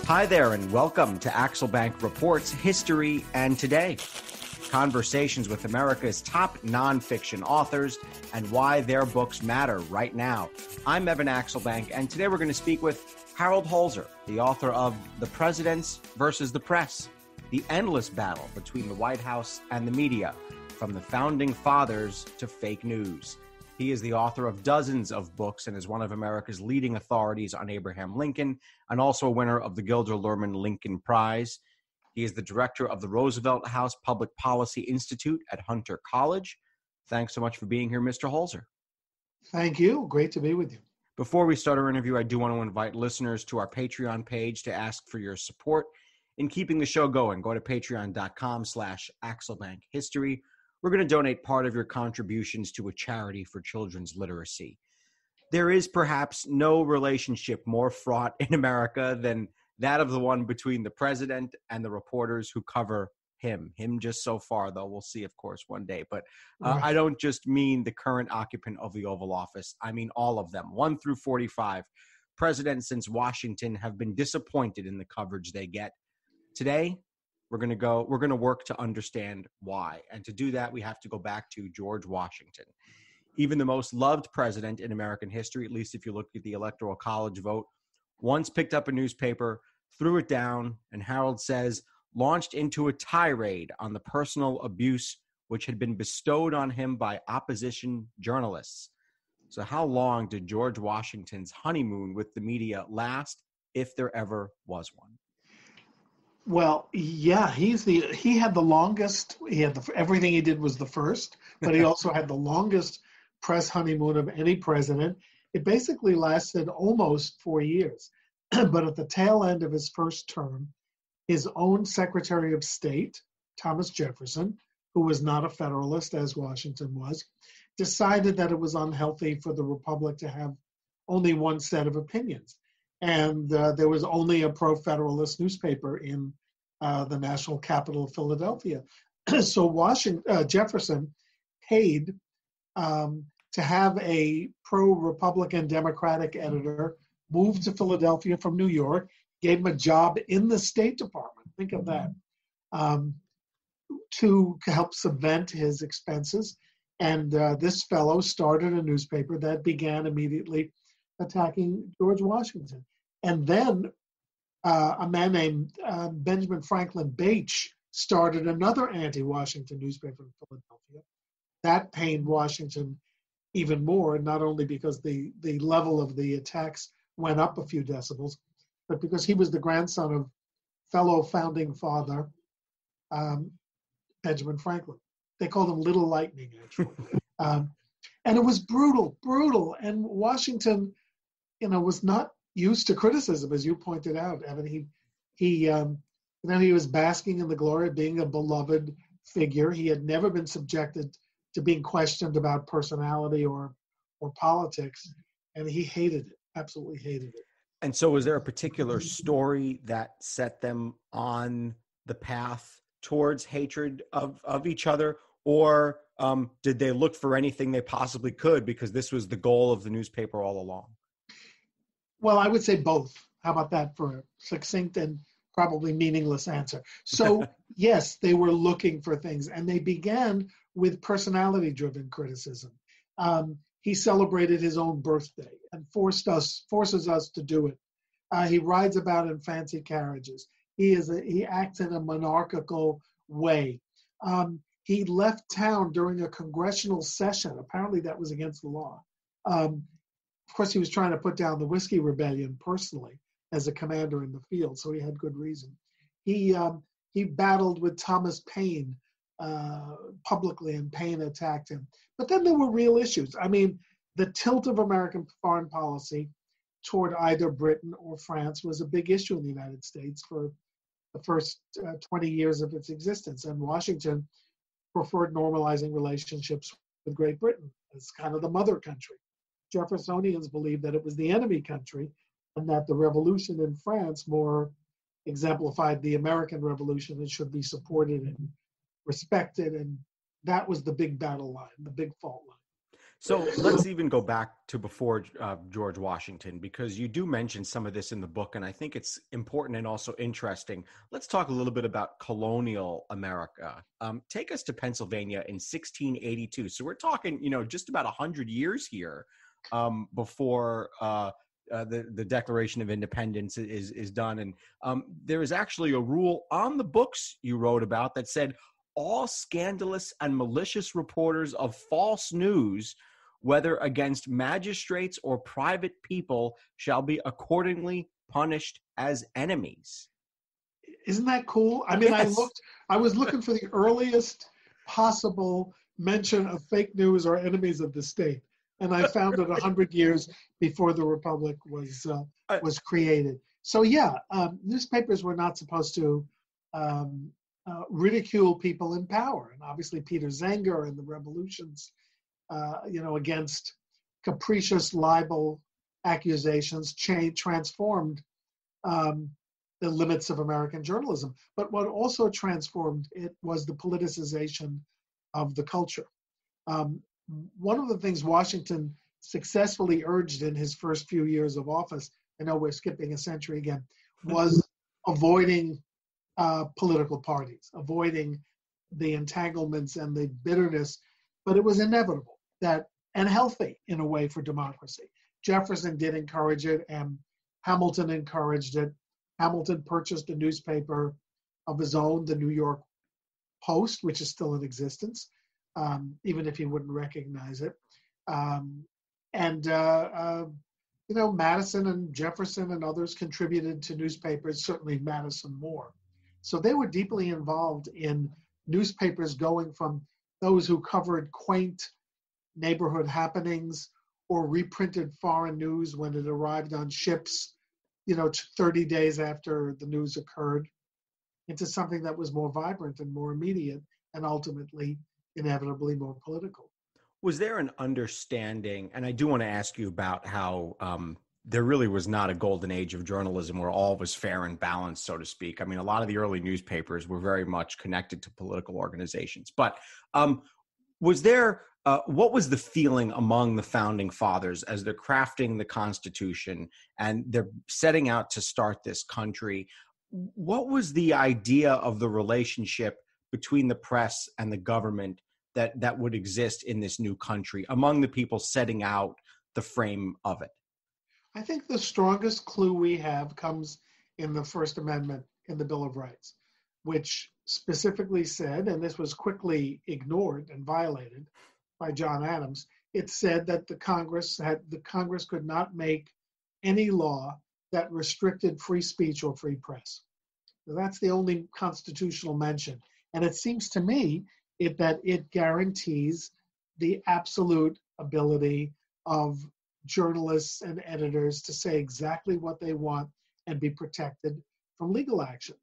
Hi there, and welcome to Axel Bank Reports History and Today. Conversations with America's top nonfiction authors and why their books matter right now. I'm Evan Axelbank, and today we're going to speak with Harold Holzer, the author of The Presidents versus the Press, the endless battle between the White House and the media, from the founding fathers to fake news. He is the author of dozens of books and is one of America's leading authorities on Abraham Lincoln, and also a winner of the Gilder Lehrman Lincoln Prize. He is the director of the Roosevelt House Public Policy Institute at Hunter College. Thanks so much for being here, Mr. Holzer. Thank you. Great to be with you. Before we start our interview, I do want to invite listeners to our Patreon page to ask for your support in keeping the show going. Go to patreon.com/AxelBankHistory. We're going to donate part of your contributions to a charity for children's literacy. There is perhaps no relationship more fraught in America than that of the one between the president and the reporters who cover him. Him just so far, though. We'll see, of course, one day. But Right. I don't just mean the current occupant of the Oval Office. I mean all of them, 1 through 45. Presidents since Washington have been disappointed in the coverage they get. Today, we're going to work to understand why. And to do that, we have to go back to George Washington. Even the most loved president in American history, at least if you look at the Electoral College vote, once picked up a newspaper, threw it down, and Harold says, launched into a tirade on the personal abuse which had been bestowed on him by opposition journalists. So how long did George Washington's honeymoon with the media last, if there ever was one? Well, yeah, he had the longest. Everything he did was the first, but he also had the longest press honeymoon of any president. It basically lasted almost 4 years. But at the tail end of his first term, his own Secretary of State, Thomas Jefferson, who was not a Federalist as Washington was, decided that it was unhealthy for the Republic to have only one set of opinions. And there was only a pro-Federalist newspaper in the national capital of Philadelphia. So Jefferson paid to have a pro-Republican Democratic editor move to Philadelphia from New York, gave him a job in the State Department. Think of that. To help subvent his expenses. And this fellow started a newspaper that began immediately attacking George Washington. And then a man named Benjamin Franklin Bache started another anti-Washington newspaper in Philadelphia. That pained Washington even more, not only because the level of the attacks went up a few decibels, but because he was the grandson of fellow founding father Benjamin Franklin. They called him Little Lightning, actually. And it was brutal. And Washington, was not used to criticism, as you pointed out, Evan. He was basking in the glory of being a beloved figure. He had never been subjected to being questioned about personality or politics, and he hated it, absolutely hated it. And so was there a particular story that set them on the path towards hatred of each other, or did they look for anything they possibly could because this was the goal of the newspaper all along? Well, I would say both. How about that for a succinct and probably meaningless answer? So, yes, they were looking for things, and they began with personality-driven criticism. He celebrated his own birthday and forces us to do it. He rides about in fancy carriages. He acts in a monarchical way. He left town during a congressional session. Apparently, that was against the law. Of course, he was trying to put down the Whiskey Rebellion personally as a commander in the field, so he had good reason. He battled with Thomas Paine publicly, and Paine attacked him. But then there were real issues. I mean, the tilt of American foreign policy toward either Britain or France was a big issue in the United States for the first 20 years of its existence. And Washington preferred normalizing relationships with Great Britain as kind of the mother country. Jeffersonians believed that it was the enemy country, and that the revolution in France more exemplified the American Revolution and should be supported and respected. And that was the big battle line, the big fault line. So let's even go back to before George Washington, because you do mention some of this in the book, and I think it's important and also interesting. Let's talk a little bit about colonial America. Take us to Pennsylvania in 1682. So we're talking, just about 100 years here before the Declaration of Independence is done. And there is actually a rule on the books you wrote about that said all scandalous and malicious reporters of false news, whether against magistrates or private people, shall be accordingly punished as enemies. Isn't that cool? I mean, Yes. I was looking for the earliest possible mention of fake news or enemies of the state, and I found it 100 years before the Republic was created. So yeah, newspapers were not supposed to ridicule people in power, and obviously Peter Zenger and the revolutions, against capricious libel accusations transformed the limits of American journalism. But what also transformed it was the politicization of the culture. One of the things Washington successfully urged in his first few years of office, I know we're skipping a century again, was avoiding political parties, avoiding the entanglements and the bitterness, but it was inevitable and healthy in a way for democracy. Jefferson did encourage it, and Hamilton encouraged it. Hamilton purchased a newspaper of his own, the New York Post, which is still in existence, even if he wouldn't recognize it. Madison and Jefferson and others contributed to newspapers, certainly Madison more. So they were deeply involved in newspapers going from those who covered quaint neighborhood happenings or reprinted foreign news when it arrived on ships, 30 days after the news occurred, into something that was more vibrant and more immediate and ultimately, inevitably, more political. Was there an understanding, and I do want to ask you about how there really was not a golden age of journalism where all was fair and balanced, so to speak. I mean, a lot of the early newspapers were very much connected to political organizations. But was there, what was the feeling among the founding fathers as they're crafting the Constitution and they're setting out to start this country? What was the idea of the relationship between the press and the government that would exist in this new country among the people setting out the frame of it? I think the strongest clue we have comes in the First Amendment in the Bill of Rights, which specifically said, and this was quickly ignored and violated by John Adams, it said that the Congress could not make any law that restricted free speech or free press. So that's the only constitutional mention. And it seems to me that it guarantees the absolute ability of journalists and editors to say exactly what they want and be protected from legal action.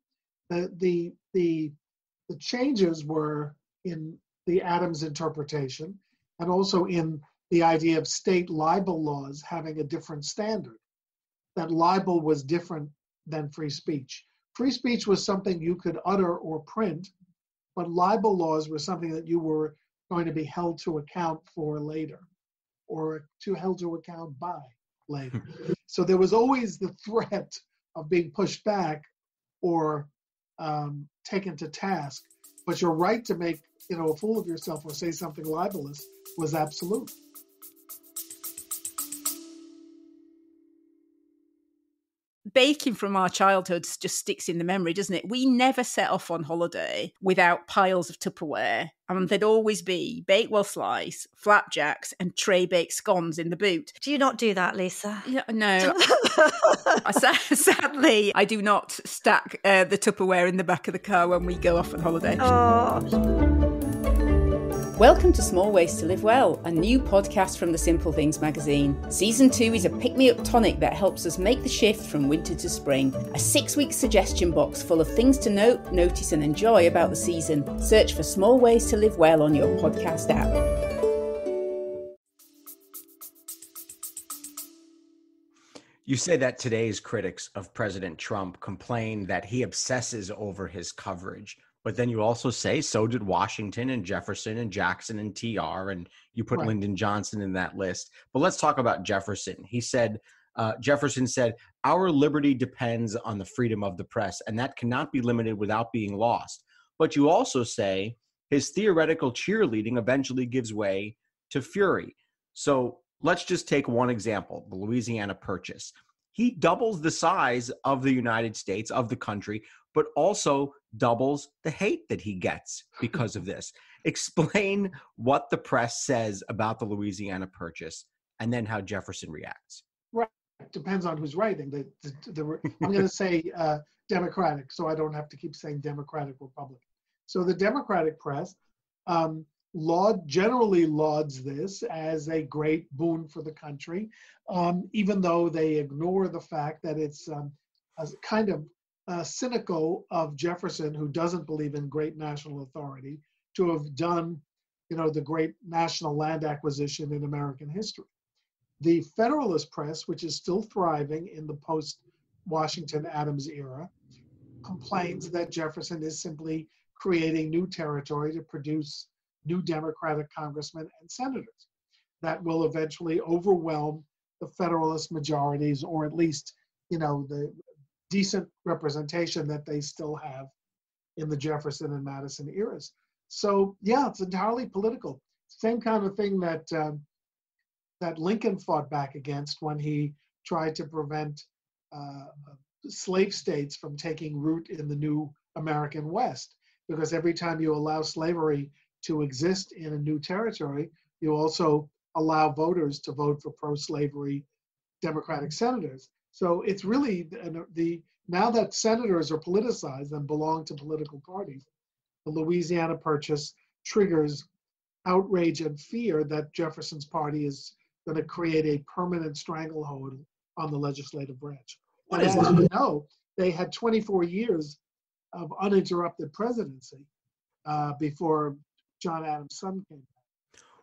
The changes were in the Adams interpretation and also in the idea of state libel laws having a different standard, that libel was different than free speech. Free speech was something you could utter or print, but libel laws were something that you were going to be held to account for later, or held to account by later. So there was always the threat of being pushed back or taken to task. But your right to make a fool of yourself or say something libelous was absolute. Baking from our childhoods just sticks in the memory, doesn't it? We never set off on holiday without piles of Tupperware. And there'd always be Bakewell slice, flapjacks, and tray-baked scones in the boot. Do you not do that, Lisa? Yeah, no. Sadly, I do not stack the Tupperware in the back of the car when we go off on holiday. Oh. Welcome to Small Ways to Live Well, a new podcast from the Simple Things magazine. Season 2 is a pick-me-up tonic that helps us make the shift from winter to spring. A 6-week suggestion box full of things to note, notice and enjoy about the season. Search for Small Ways to Live Well on your podcast app. You say that today's critics of President Trump complain that he obsesses over his coverage. But then you also say, so did Washington and Jefferson and Jackson and TR, and you put Right. Lyndon Johnson in that list. But let's talk about Jefferson. Jefferson said, our liberty depends on the freedom of the press, and that cannot be limited without being lost. But you also say his theoretical cheerleading eventually gives way to fury. So let's just take one example, the Louisiana Purchase. He doubles the size of the United States, of the country, but also doubles the hate that he gets because of this. Explain what the press says about the Louisiana Purchase and then how Jefferson reacts. Right. Depends on who's writing. I'm going to say Democratic, so I don't have to keep saying Democratic, Republican. So the Democratic press generally lauds this as a great boon for the country, even though they ignore the fact that it's a kind of cynical of Jefferson, who doesn't believe in great national authority, to have done, the great national land acquisition in American history. The Federalist press, which is still thriving in the post-Washington Adams era, complains that Jefferson is simply creating new territory to produce new Democratic congressmen and senators that will eventually overwhelm the Federalist majorities, or at least, the decent representation that they still have in the Jefferson and Madison eras. So yeah, it's entirely political. Same kind of thing that Lincoln fought back against when he tried to prevent slave states from taking root in the new American West. Because every time you allow slavery to exist in a new territory, you also allow voters to vote for pro-slavery Democratic senators. So it's really now that senators are politicized and belong to political parties, the Louisiana Purchase triggers outrage and fear that Jefferson's party is going to create a permanent stranglehold on the legislative branch. And as you know, they had 24 years of uninterrupted presidency before John Adams' son came back.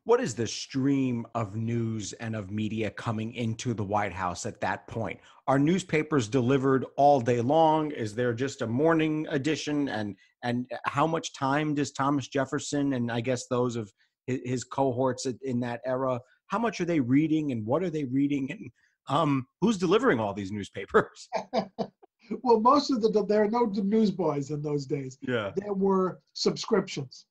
What is the stream of news and of media coming into the White House at that point? Are newspapers delivered all day long? Is there just a morning edition? And how much time does Thomas Jefferson and I guess those of his cohorts in that era, how much are they reading and what are they reading? And who's delivering all these newspapers? Well, there are no newsboys in those days. Yeah. There were subscriptions.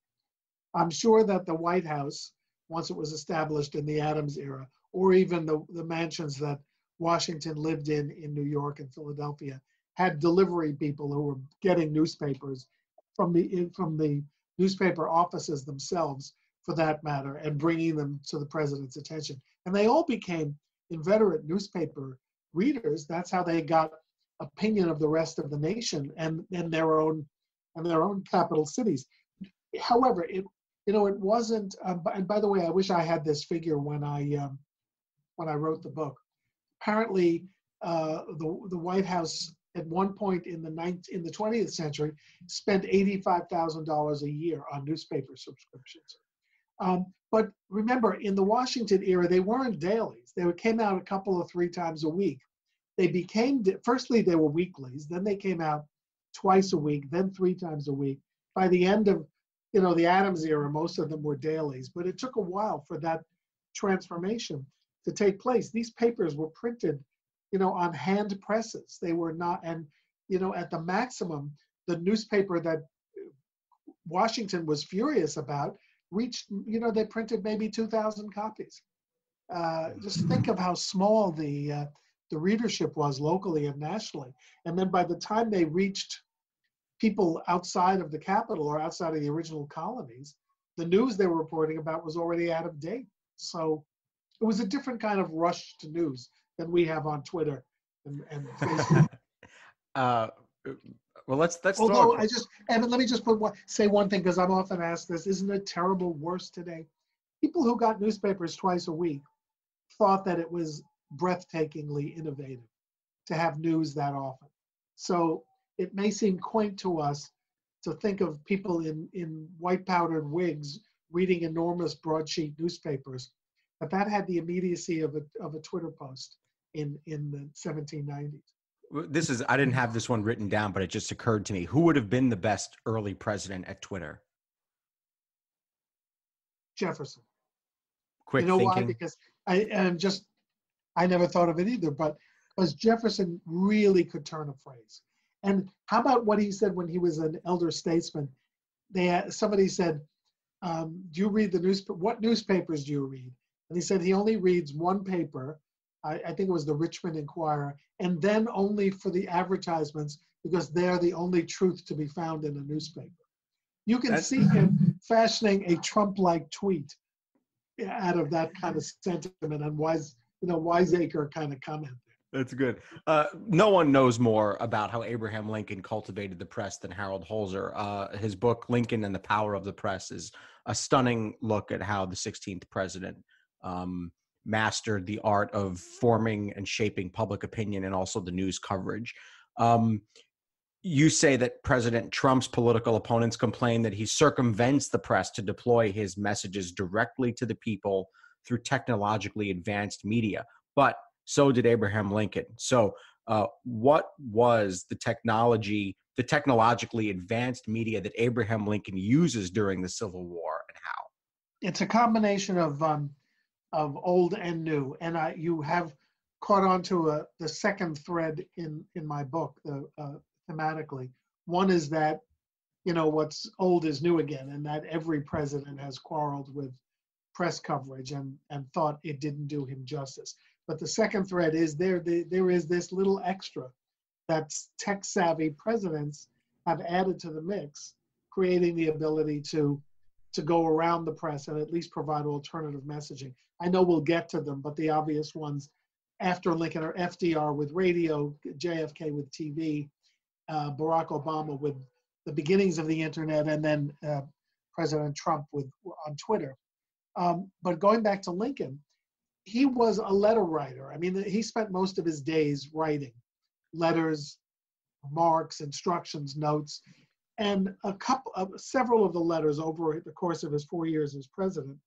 I'm sure that the White House, once it was established in the Adams era, or even the mansions that Washington lived in New York and Philadelphia, had delivery people who were getting newspapers from the newspaper offices themselves, for that matter, and bringing them to the president's attention. And they all became inveterate newspaper readers. That's how they got opinion of the rest of the nation and their own capital cities. However, it wasn't. And by the way, I wish I had this figure when I wrote the book. Apparently, the White House at one point in the 20th century spent $85,000 a year on newspaper subscriptions. But remember, in the Washington era, they weren't dailies. They came out a couple or three times a week. Firstly, they were weeklies. Then they came out twice a week, then three times a week. By the end of, the Adams era, most of them were dailies. But it took a while for that transformation to take place. These papers were printed, on hand presses. They were not, and, at the maximum, the newspaper that Washington was furious about reached, they printed maybe 2,000 copies. Just think of how small the readership was locally and nationally. And then by the time they reached people outside of the capital or outside of the original colonies, the news they were reporting about was already out of date. So it was a different kind of rush to news than we have on Twitter and Facebook. Well, let's. Although Evan, let me just say one thing, because I'm often asked this: isn't it terrible worse today? People who got newspapers twice a week thought that it was breathtakingly innovative to have news that often. So it may seem quaint to us to think of people in white powdered wigs reading enormous broadsheet newspapers, but that had the immediacy of a Twitter post in the 1790s. I didn't have this one written down, but it just occurred to me. Who would have been the best early president at Twitter? Jefferson. Quick You know thinking. why? Because I never thought of it either, but because Jefferson really could turn a phrase. And how about what he said when he was an elder statesman? Somebody said, do you read the newspaper? What newspapers do you read? And he said he only reads one paper. I think it was the Richmond Inquirer, and then only for the advertisements, because they're the only truth to be found in a newspaper. You can see him fashioning a Trump-like tweet out of that kind of sentiment and wiseacre kind of comment. That's good. No one knows more about how Abraham Lincoln cultivated the press than Harold Holzer. His book, Lincoln and the Power of the Press, is a stunning look at how the 16th president mastered the art of forming and shaping public opinion and also the news coverage. You say that President Trump's political opponents complain that he circumvents the press to deploy his messages directly to the people through technologically advanced media. But so did Abraham Lincoln. So what was the technologically advanced media that Abraham Lincoln uses during the Civil War, and how? It's a combination of old and new. And you have caught on to the second thread in my book, thematically. One is that, what's old is new again, and that every president has quarreled with press coverage and thought it didn't do him justice. But the second thread is there is this little extra that tech-savvy presidents have added to the mix, creating the ability to go around the press and at least provide alternative messaging. I know we'll get to them, but the obvious ones after Lincoln are FDR with radio, JFK with TV, Barack Obama with the beginnings of the internet, and then President Trump on Twitter. But going back to Lincoln, he was a letter writer. I mean, he spent most of his days writing letters, remarks, instructions, notes, and several of the letters over the course of his 4 years as president,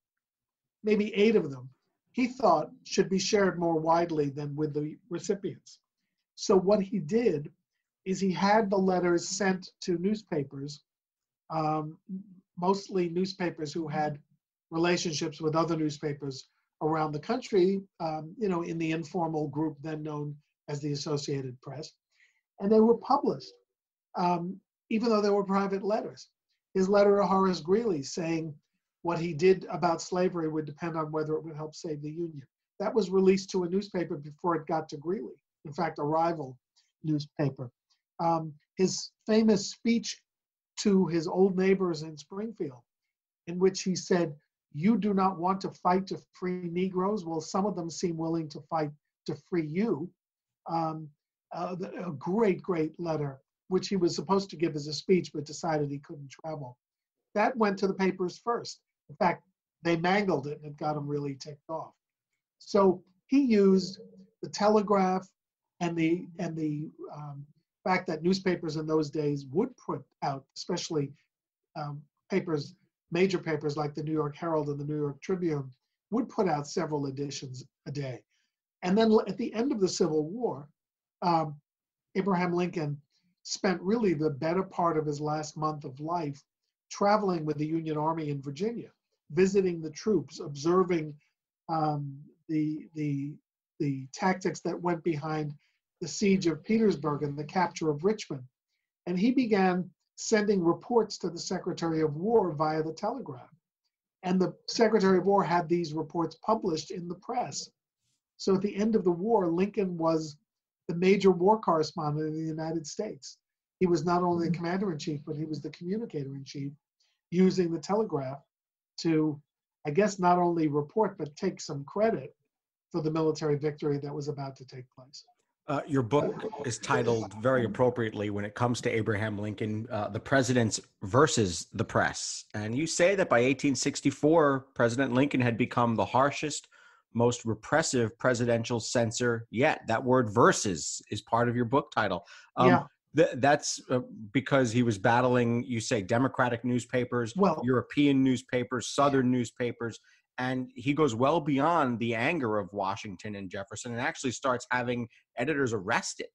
maybe 8 of them, he thought should be shared more widely than with the recipients. So what he did is he had the letters sent to newspapers, mostly newspapers who had relationships with other newspapers around the country, in the informal group then known as the Associated Press. And they were published, even though they were private letters. His letter to Horace Greeley saying what he did about slavery would depend on whether it would help save the Union. That was released to a newspaper before it got to Greeley, in fact, a rival newspaper. His famous speech to his old neighbors in Springfield, in which he said, "You do not want to fight to free Negroes? Well, some of them seem willing to fight to free you." A great, great letter, which he was supposed to give as a speech, but decided he couldn't travel. That went to the papers first. In fact, they mangled it and it got him really ticked off. So he used the telegraph and the fact that newspapers in those days would put out, especially major papers like the New York Herald and the New York Tribune, would put out several editions a day. And then at the end of the Civil War, Abraham Lincoln spent really the better part of his last month of life traveling with the Union Army in Virginia, visiting the troops, observing the tactics that went behind the siege of Petersburg and the capture of Richmond. And he began sending reports to the Secretary of War via the telegraph. And the Secretary of War had these reports published in the press. So at the end of the war, Lincoln was the major war correspondent in the United States. He was not only the commander-in-chief, but he was the communicator-in-chief, using the telegraph to, I guess, not only report, but take some credit for the military victory that was about to take place. Your book is titled very appropriately, when it comes to Abraham Lincoln, The Presidents versus the Press. And you say that by 1864, President Lincoln had become the harshest, most repressive presidential censor yet. That word versus is part of your book title. Yeah. That's because he was battling, you say, Democratic newspapers, European newspapers, Southern newspapers, and he goes well beyond the anger of Washington and Jefferson and actually starts having editors arrested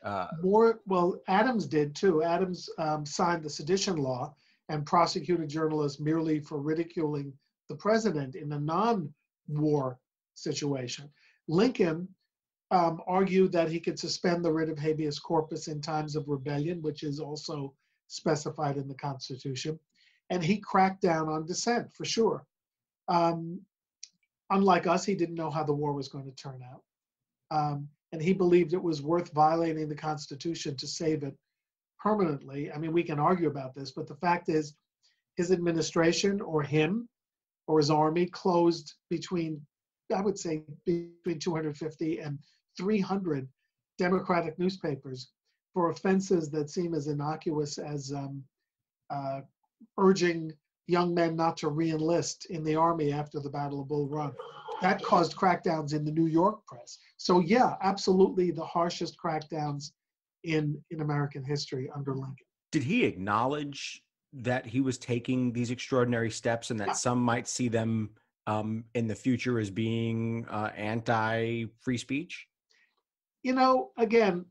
Adams did too. Adams signed the sedition law and prosecuted journalists merely for ridiculing the president in a non-war situation. Lincoln argued that he could suspend the writ of habeas corpus in times of rebellion, which is also specified in the Constitution. And he cracked down on dissent, for sure. Unlike us, he didn't know how the war was going to turn out. And he believed it was worth violating the Constitution to save it permanently. I mean, we can argue about this, but the fact is his administration or him or his army closed between 250 and 300 Democratic newspapers for offenses that seem as innocuous as urging young men not to re-enlist in the army after the Battle of Bull Run. That caused crackdowns in the New York press. So yeah, absolutely the harshest crackdowns in American history under Lincoln. Did he acknowledge that he was taking these extraordinary steps and that some might see them in the future as being anti-free speech? You know, again,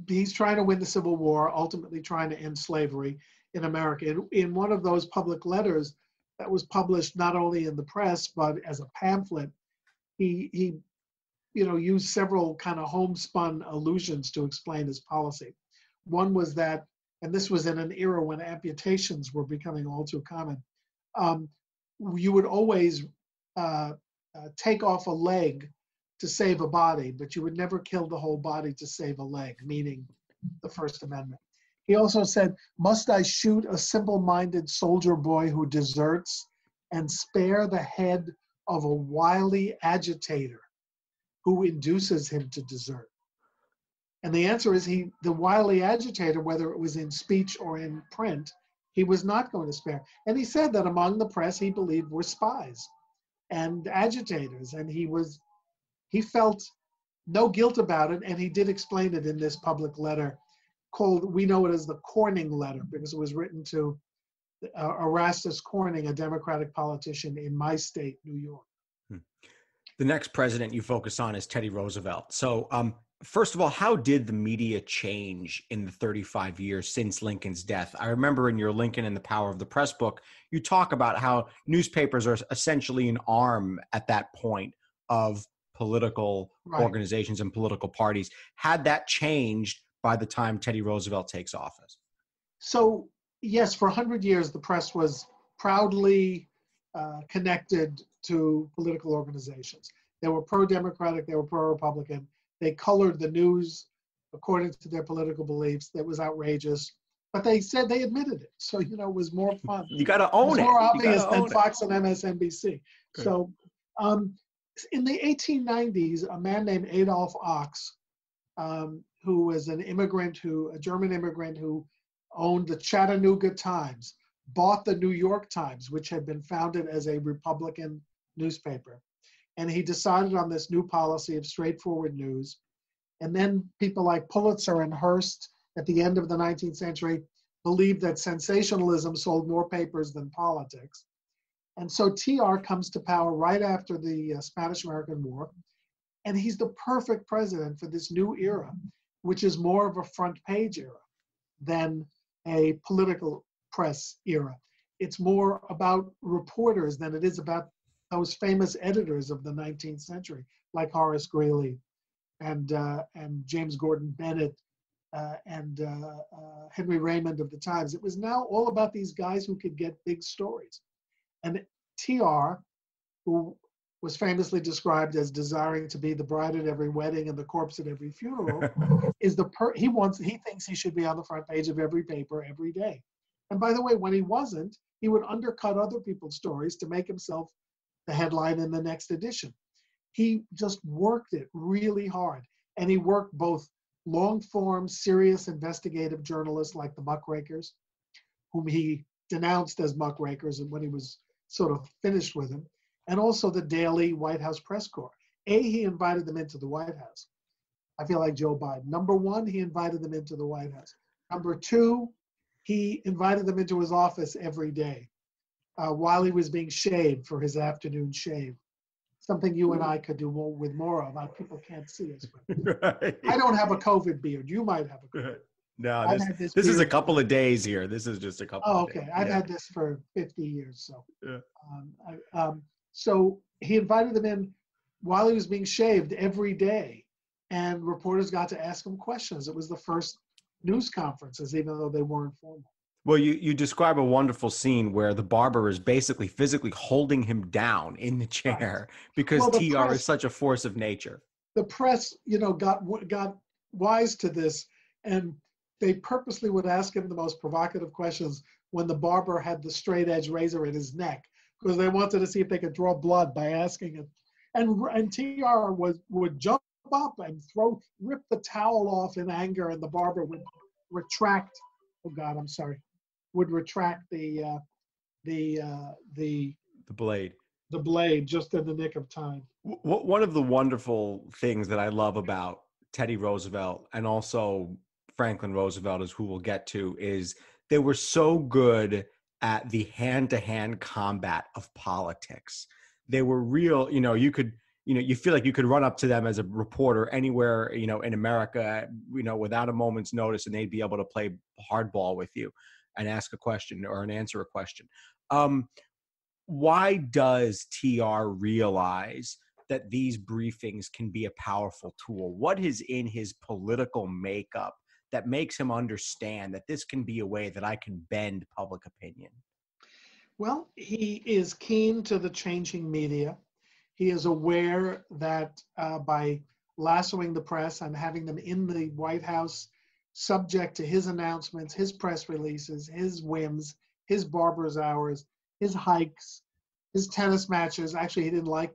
he's trying to win the Civil War, ultimately trying to end slavery in America. In one of those public letters that was published not only in the press, but as a pamphlet, he used several kind of homespun allusions to explain his policy. One was that, and this was in an era when amputations were becoming all too common, you would always take off a leg to save a body, but you would never kill the whole body to save a leg, meaning the First Amendment. He also said, "Must I shoot a simple-minded soldier boy who deserts and spare the head of a wily agitator who induces him to desert?" And the answer is the wily agitator, whether it was in speech or in print, he was not going to spare. And he said that among the press he believed were spies and agitators, and he felt no guilt about it, and he did explain it in this public letter we know it as the Corning letter, because it was written to Erastus Corning, a Democratic politician in my state, New York. The next president you focus on is Teddy Roosevelt. So first of all, how did the media change in the 35 years since Lincoln's death? I remember in your Lincoln and the Power of the Press book, you talk about how newspapers are essentially an arm at that point of political organizations and political parties. Had that changed by the time Teddy Roosevelt takes office? So yes, for 100 years, the press was proudly connected to political organizations. They were pro-democratic, they were pro-republican. They colored the news according to their political beliefs. That was outrageous, but they said they admitted it. So, it was more fun. You got to own it. More obvious than Fox and MSNBC. Good. So in the 1890s, a man named Adolph Ochs, who was a German immigrant who owned the Chattanooga Times, bought the New York Times, which had been founded as a Republican newspaper. And he decided on this new policy of straightforward news. And then people like Pulitzer and Hearst at the end of the 19th century believed that sensationalism sold more papers than politics. And so TR comes to power right after the Spanish-American War. And he's the perfect president for this new era, which is more of a front page era than a political press era. It's more about reporters than it is about those famous editors of the 19th century, like Horace Greeley and James Gordon Bennett and Henry Raymond of the Times. It was now all about these guys who could get big stories. And TR, who was famously described as desiring to be the bride at every wedding and the corpse at every funeral, is he thinks he should be on the front page of every paper every day. And by the way, when he wasn't, he would undercut other people's stories to make himself the headline in the next edition. He just worked it really hard. And he worked both long-form, serious investigative journalists like the muckrakers, whom he denounced as muckrakers and when he was sort of finished with them, and also the daily White House press corps. He invited them into the White House. I feel like Joe Biden. Number one, he invited them into the White House. Number two, he invited them into his office every day while he was being shaved for his afternoon shave. something you and I could do more with more of. People can't see us. But Right. I don't have a COVID beard. You might have a COVID. No, I've had this is a beard couple of days here. This is just a couple Oh, of days. okay. I've had this for 50 years. So, Yeah. So he invited them in while he was being shaved every day, and reporters got to ask him questions. It was the first news conferences, even though they weren't formal. Well, you describe a wonderful scene where the barber is basically physically holding him down in the chair because TR is such a force of nature. The press, got wise to this, and they purposely would ask him the most provocative questions when the barber had the straight edge razor in his neck, because they wanted to see if they could draw blood by asking it. And TR would jump up and rip the towel off in anger, and the barber would retract. Oh God, I'm sorry. Would retract the blade. The blade just in the nick of time. One of the wonderful things that I love about Teddy Roosevelt and also Franklin Roosevelt, is who we'll get to, is they were so good at the hand-to-hand combat of politics. They were real, you feel like you could run up to them as a reporter anywhere, in America, without a moment's notice, and they'd be able to play hardball with you and ask a question or answer a question. Why does TR realize that these briefings can be a powerful tool? What is in his political makeup that makes him understand that this can be a way that I can bend public opinion? Well, he is keen to the changing media. He is aware that by lassoing the press and having them in the White House, subject to his announcements, his press releases, his whims, his barber's hours, his hikes, his tennis matches. Actually, he didn't like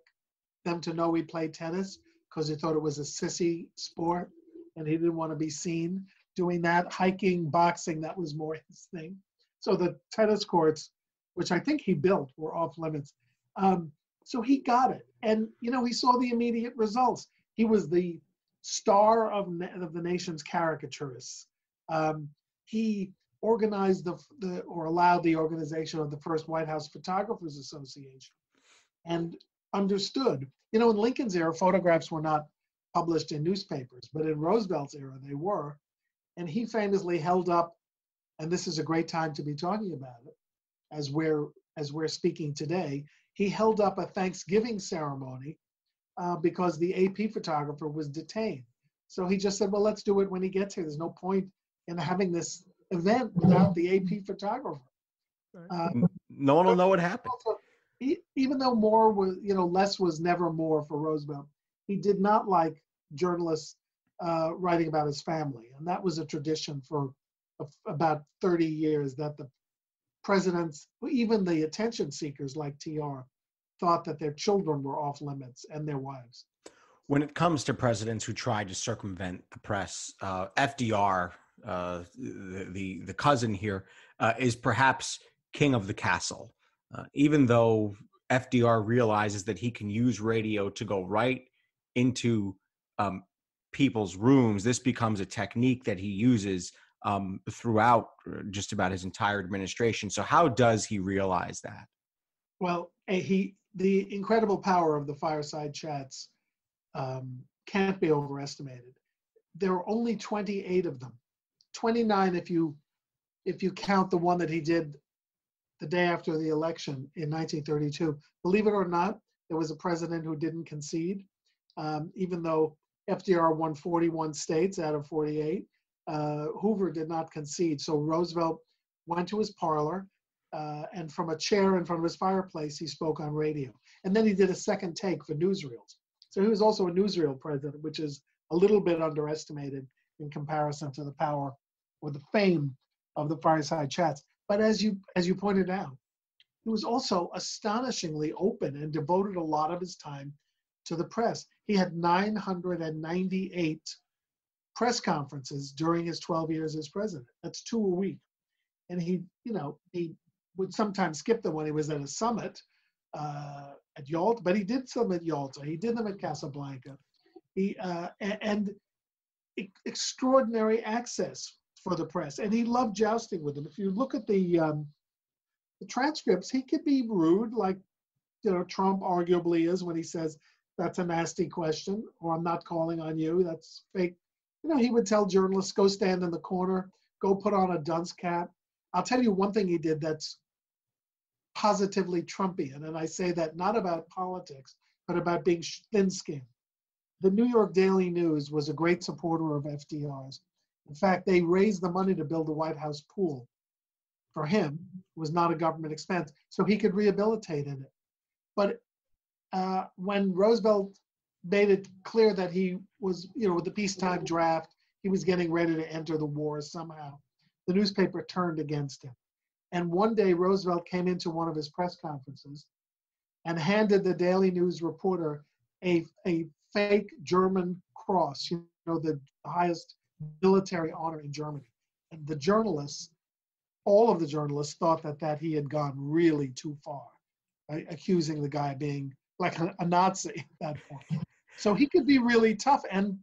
them to know he played tennis because he thought it was a sissy sport, and he didn't want to be seen doing that. Hiking, boxing, that was more his thing. So the tennis courts, which I think he built, were off limits. So he got it. And, he saw the immediate results. He was the star of the nation's caricaturists. He organized or allowed the organization of the first White House Photographers Association, and understood. In Lincoln's era, photographs were not published in newspapers, but in Roosevelt's era, they were. And he famously held up, and this is a great time to be talking about it, as we're speaking today, he held up a Thanksgiving ceremony because the AP photographer was detained. So he just said, well, let's do it when he gets here. There's no point in having this event without the AP photographer. No one will know what happened. Also, even though more was, less was never more for Roosevelt, he did not like journalists writing about his family. And that was a tradition for about 30 years, that the presidents, even the attention seekers like TR, thought that their children were off limits and their wives. When it comes to presidents who tried to circumvent the press, FDR, the cousin here, is perhaps king of the castle. Even though FDR realizes that he can use radio to go right into people's rooms, this becomes a technique that he uses throughout just about his entire administration. So how does he realize that? Well, the incredible power of the fireside chats can't be overestimated. There are only 28 of them. 29 if you count the one that he did the day after the election in 1932. Believe it or not, there was a president who didn't concede, even though FDR won 41 states out of 48. Hoover did not concede. So Roosevelt went to his parlor, and from a chair in front of his fireplace, he spoke on radio. And then he did a second take for newsreels. So he was also a newsreel president, which is a little bit underestimated in comparison to the power or the fame of the fireside chats. But as you pointed out, he was also astonishingly open and devoted a lot of his time to the press. He had 998 press conferences during his 12 years as president. That's 2 a week. And he would sometimes skip them when he was at a summit at Yalta, but he did some at Yalta. He did them at Casablanca. Extraordinary access for the press, and he loved jousting with them. If you look at the transcripts, he could be rude, like Trump arguably is when he says, that's a nasty question, or I'm not calling on you, that's fake. He would tell journalists, go stand in the corner, go put on a dunce cap. I'll tell you one thing he did that's positively Trumpian, and I say that not about politics, but about being thin-skinned. The New York Daily News was a great supporter of FDR's. In fact, they raised the money to build the White House pool for him. It was not a government expense, so he could rehabilitate in it. But when Roosevelt made it clear that he was, with the peacetime draft, he was getting ready to enter the war somehow, the newspaper turned against him. And one day Roosevelt came into one of his press conferences and handed the Daily News reporter a fake German cross, the highest military honor in Germany. And the journalists, all of the journalists, thought that he had gone really too far, accusing the guy of being like a Nazi at that point. So he could be really tough and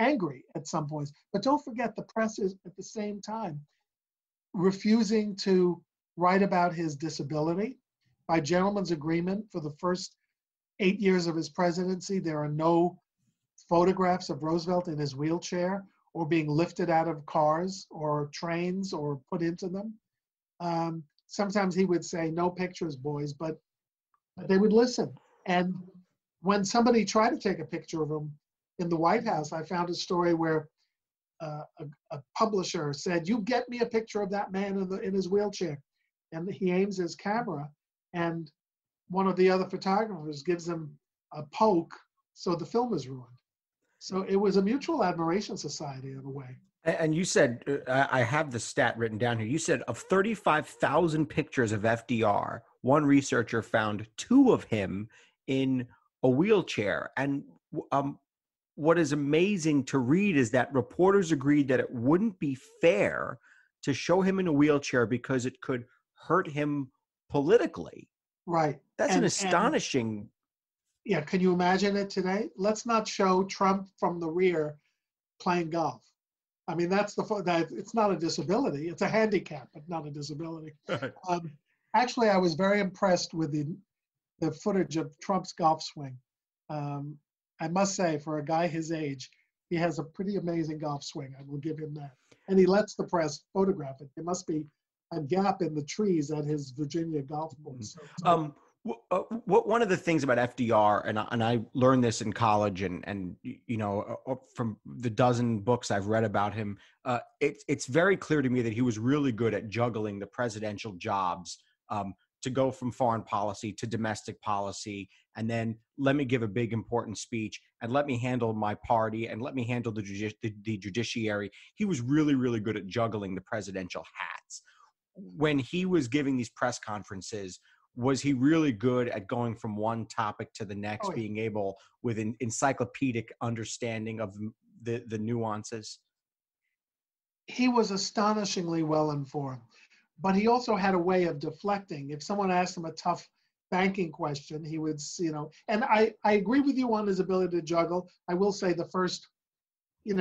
angry at some points. But don't forget, the press is at the same time refusing to write about his disability. By gentleman's agreement, for the first 8 years of his presidency, there are no photographs of Roosevelt in his wheelchair or being lifted out of cars or trains or put into them. Sometimes he would say, no pictures, boys, but they would listen. And when somebody tried to take a picture of him in the White House, I found a story where a publisher said, you get me a picture of that man in his wheelchair. And he aims his camera, and one of the other photographers gives him a poke, so the film is ruined. So it was a mutual admiration society in a way. And you said, I have the stat written down here, you said of 35,000 pictures of FDR, one researcher found 2 of him in a wheelchair. And what is amazing to read is that reporters agreed that it wouldn't be fair to show him in a wheelchair because it could hurt him politically. Right. That's an astonishing. Yeah. Can you imagine it today? Let's not show Trump from the rear playing golf. I mean, it's not a disability. It's a handicap, but not a disability. Actually, I was very impressed with the footage of Trump's golf swing. I must say, for a guy his age, he has a pretty amazing golf swing. I will give him that. And he lets the press photograph it. There must be a gap in the trees at his Virginia golf course. One of the things about FDR, and I learned this in college, and from the dozen books I've read about him, it's very clear to me that he was really good at juggling the presidential jobs, to go from foreign policy to domestic policy, and then let me give a big important speech, and let me handle my party, and let me handle the judiciary. He was really, really good at juggling the presidential hats. When he was giving these press conferences, was he really good at going from one topic to the next, being able with an encyclopedic understanding of the nuances? He was astonishingly well informed, but he also had a way of deflecting. If someone asked him a tough banking question, he would, and I agree with you on his ability to juggle. I will say the first, 8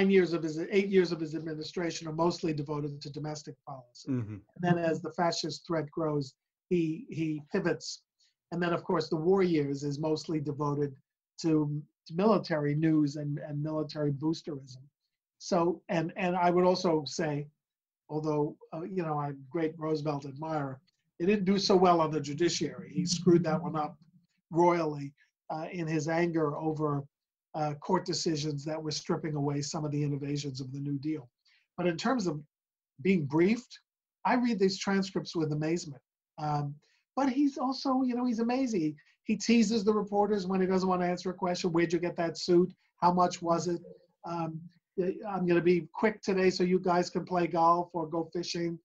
years of his administration are mostly devoted to domestic policy. Mm-hmm. And then as the fascist threat grows, he pivots. And then, of course, the war years is mostly devoted to military news and military boosterism. So, and I would also say, although, I'm a great Roosevelt admirer, he didn't do so well on the judiciary. He screwed that one up royally in his anger over court decisions that were stripping away some of the innovations of the New Deal. But in terms of being briefed, I read these transcripts with amazement. But he's also, he's amazing. He teases the reporters when he doesn't want to answer a question. Where'd you get that suit? How much was it? I'm going to be quick today so you guys can play golf or go fishing.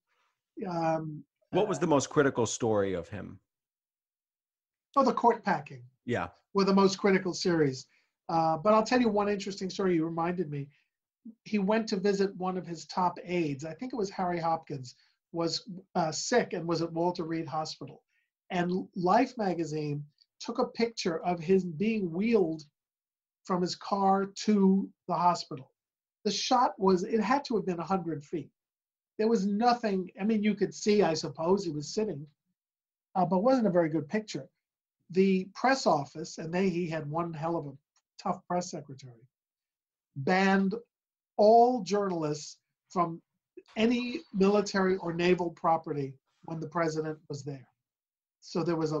What was the most critical story of him? Oh, the court packing. Yeah. Were the most critical series. But I'll tell you one interesting story you reminded me. He went to visit one of his top aides. I think it was Harry Hopkins, was sick and was at Walter Reed Hospital. And Life magazine took a picture of his being wheeled from his car to the hospital. The shot it had to have been 100 feet. There was nothing, you could see, I suppose, he was sitting. but wasn't a very good picture. The press office, and he had one hell of a tough press secretary, banned all journalists from any military or naval property when the president was there. So there was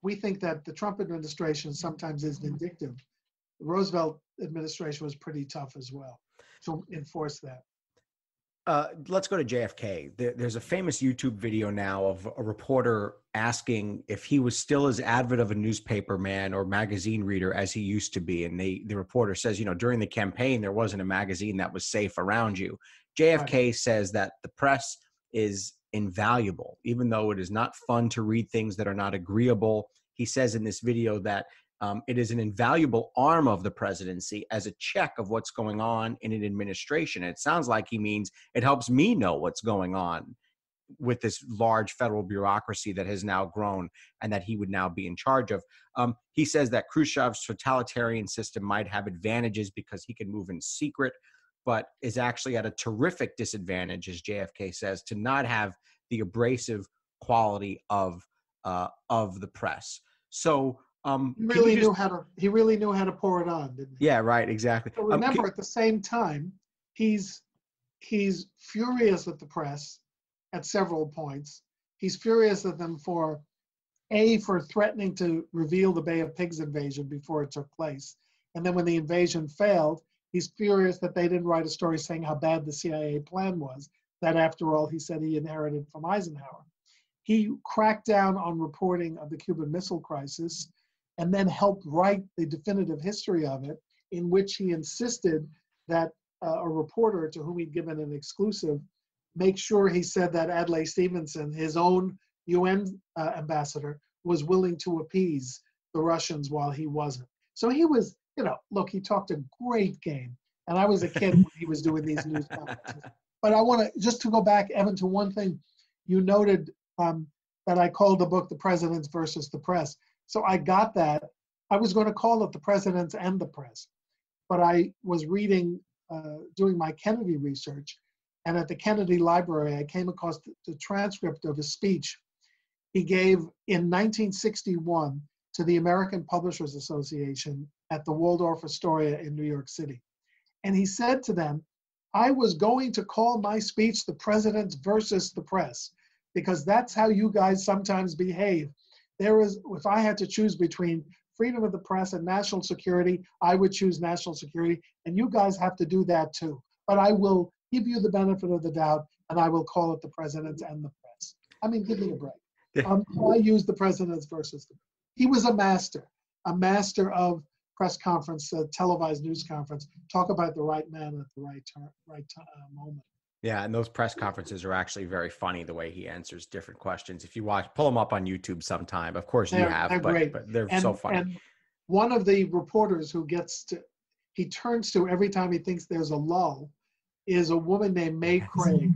we think that the Trump administration sometimes is vindictive. The Roosevelt administration was pretty tough as well to enforce that. Let's go to JFK. There's a famous YouTube video now of a reporter asking if he was still as avid of a newspaper man or magazine reader as he used to be. And the reporter says, during the campaign, there wasn't a magazine that was safe around you. JFK says that the press is invaluable, even though it is not fun to read things that are not agreeable. He says in this video that it is an invaluable arm of the presidency as a check of what's going on in an administration. And it sounds like he means it helps me know what's going on with this large federal bureaucracy that has now grown and that he would now be in charge of. He says that Khrushchev's totalitarian system might have advantages because he can move in secret, but is actually at a terrific disadvantage, as JFK says, to not have the abrasive quality of the press. So he really knew how to pour it on, didn't he? Yeah, right, exactly. So remember, at the same time, he's furious at the press at several points. He's furious at them for threatening to reveal the Bay of Pigs invasion before it took place. And then when the invasion failed, he's furious that they didn't write a story saying how bad the CIA plan was, that after all, he said he inherited from Eisenhower. He cracked down on reporting of the Cuban Missile Crisis and then helped write the definitive history of it, in which he insisted that a reporter to whom he'd given an exclusive make sure he said that Adlai Stevenson, his own UN ambassador, was willing to appease the Russians while he wasn't. So he was, look, he talked a great game. And I was a kid when he was doing these news conferences. But I want to, just to go back, Evan, to one thing. You noted that I called the book The Presidents versus the Press. So I got that. I was going to call it The Presidents and the Press. But I was reading, doing my Kennedy research, and at the Kennedy Library, I came across the transcript of a speech he gave in 1961 to the American Publishers Association at the Waldorf Astoria in New York City. And he said to them, I was going to call my speech The Presidents versus the Press, because that's how you guys sometimes behave. If I had to choose between freedom of the press and national security, I would choose national security, and you guys have to do that too. But I will give you the benefit of the doubt, and I will call it The Presidents and the Press. I mean, give me a break. I use The Presidents versus the Press. He was a master of press conference, televised news conference. Talk about the right man at the right moment. Yeah, and those press conferences are actually very funny, the way he answers different questions. If you pull them up on YouTube sometime. Of course you have, but they're so funny. And one of the reporters he turns to every time he thinks there's a lull, is a woman named May Craig.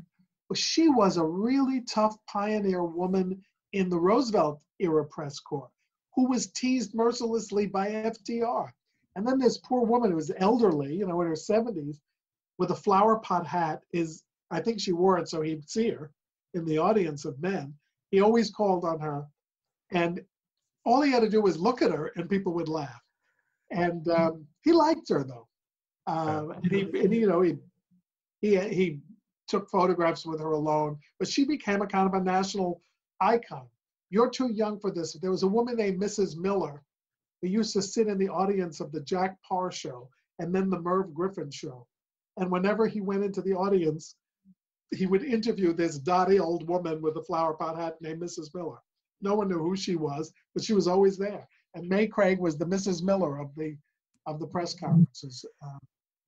She was a really tough pioneer woman in the Roosevelt era press corps, who was teased mercilessly by FDR. And then this poor woman who was elderly, in her 70s, with a flower pot hat, I think she wore it so he'd see her in the audience of men. He always called on her, and all he had to do was look at her and people would laugh. And he liked her though. He took photographs with her alone, but she became a kind of a national icon. You're too young for this. There was a woman named Mrs. Miller who used to sit in the audience of the Jack Parr show and then the Merv Griffin show. And whenever he went into the audience, he would interview this dotty old woman with a flower pot hat named Mrs. Miller. No one knew who she was, but she was always there. And May Craig was the Mrs. Miller of the press conferences.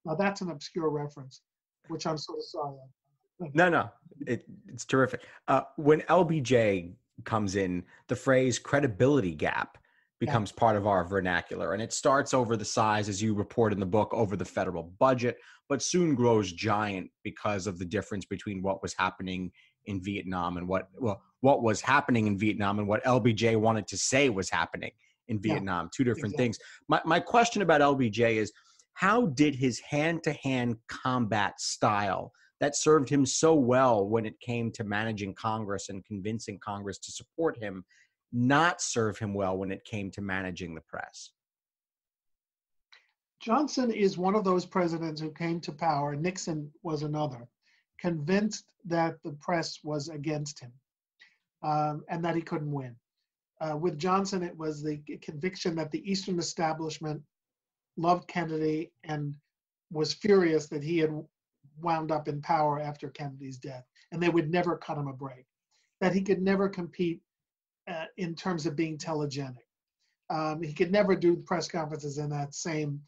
Now that's an obscure reference, which I'm sort of sorry. No, it's terrific. When LBJ comes in, the phrase credibility gap becomes part of our vernacular. And it starts over the size, as you report in the book, over the federal budget, but soon grows giant because of the difference between what was happening in Vietnam and what was happening in Vietnam and what LBJ wanted to say was happening in Vietnam. Two different things. My question about LBJ is, how did his hand-to-hand combat style that served him so well when it came to managing Congress and convincing Congress to support him, not serve him well when it came to managing the press? Johnson is one of those presidents who came to power, Nixon was another, convinced that the press was against him and that he couldn't win. With Johnson, it was the conviction that the Eastern establishment loved Kennedy and was furious that he had wound up in power after Kennedy's death, and they would never cut him a break, that he could never compete in terms of being telegenic. He could never do press conferences in that same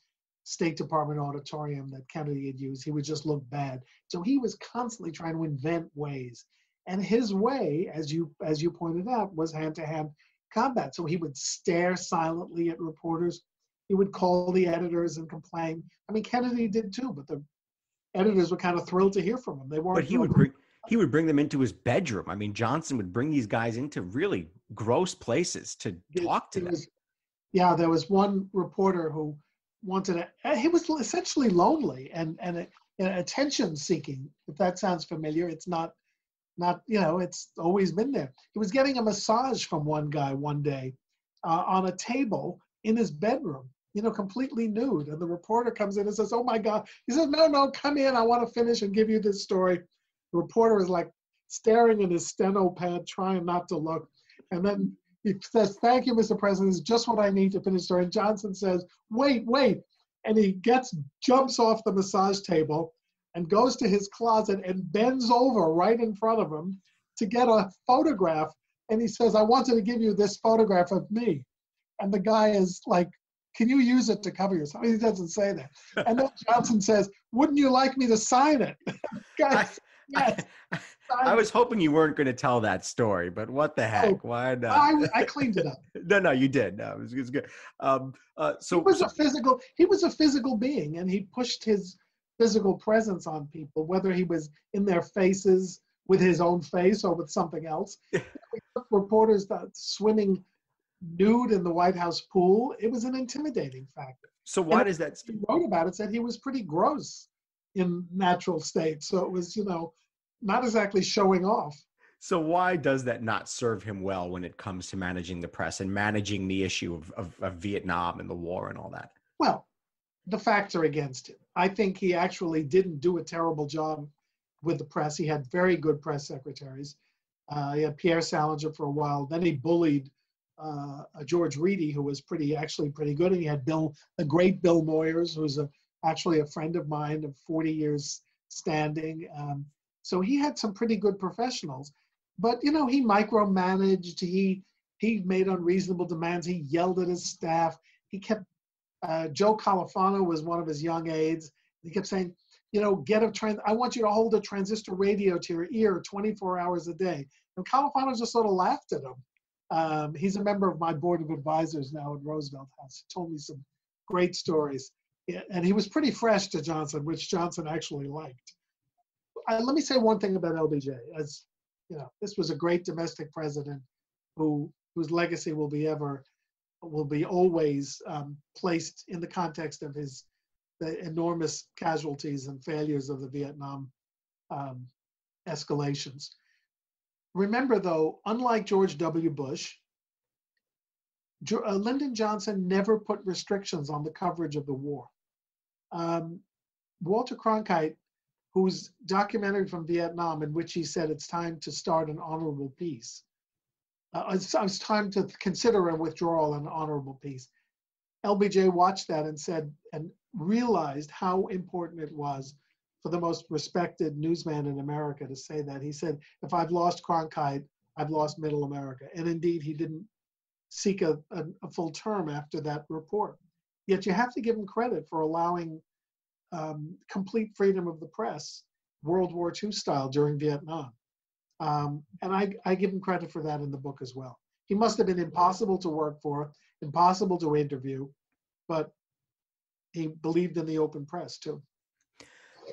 State Department auditorium that Kennedy had used. He would just look bad. So he was constantly trying to invent ways. And his way, as you pointed out, was hand-to-hand combat. So he would stare silently at reporters. He would call the editors and complain. I mean, Kennedy did too, but the editors were kind of thrilled to hear from him. They weren't. But he would bring them into his bedroom. I mean, Johnson would bring these guys into really gross places to talk to them. There was one reporter who wanted he was essentially lonely and attention seeking. If that sounds familiar, it's not, it's always been there. He was getting a massage from one guy one day on a table in his bedroom, completely nude. And the reporter comes in and says, "Oh my God." He says, No, come in. I want to finish and give you this story. The reporter is like staring in his steno pad, trying not to look. And then he says, "Thank you, Mr. President. It's just what I need to finish the story." And Johnson says, wait. And he jumps off the massage table and goes to his closet and bends over right in front of him to get a photograph. And he says, "I wanted to give you this photograph of me." And the guy is like, "Can you use it to cover yourself?" He doesn't say that. And then Johnson says, "Wouldn't you like me to sign it?" Guys, yes. I was hoping you weren't going to tell that story, but what the heck? Why not? I cleaned it up. No, you did. No, it was good. So he was a physical being, and he pushed his physical presence on people, whether he was in their faces with his own face or with something else. Reporters swimming nude in the White House pool. It was an intimidating factor. So why does that? He wrote about it, said he was pretty gross in natural state. So it was, not exactly showing off. So why does that not serve him well when it comes to managing the press and managing the issue of Vietnam and the war and all that? Well, the facts are against him. I think he actually didn't do a terrible job with the press. He had very good press secretaries. He had Pierre Salinger for a while. Then he bullied George Reedy, who was actually pretty good. And he had the great Bill Moyers, who's actually a friend of mine of 40 years standing. So he had some pretty good professionals. But, he micromanaged. He made unreasonable demands. He yelled at his staff. He kept, Joe Califano was one of his young aides. He kept saying, I want you to hold a transistor radio to your ear 24 hours a day. And Califano just sort of laughed at him. He's a member of my board of advisors now at Roosevelt House. He told me some great stories. And he was pretty fresh to Johnson, which Johnson actually liked. Let me say one thing about LBJ. As this was a great domestic president whose legacy will be always placed in the context of the enormous casualties and failures of the Vietnam escalations. Remember, though, unlike George W. Bush, Lyndon Johnson never put restrictions on the coverage of the war. Walter Cronkite, whose documentary from Vietnam, in which he said it's time to start an honorable peace. It's time to consider a withdrawal and honorable peace. LBJ watched that and realized how important it was for the most respected newsman in America to say that. He said, "If I've lost Cronkite, I've lost middle America." And indeed, he didn't seek a full term after that report. Yet you have to give him credit for allowing complete freedom of the press, World War II style, during Vietnam. And I give him credit for that in the book as well. He must have been impossible to work for, impossible to interview, but he believed in the open press too.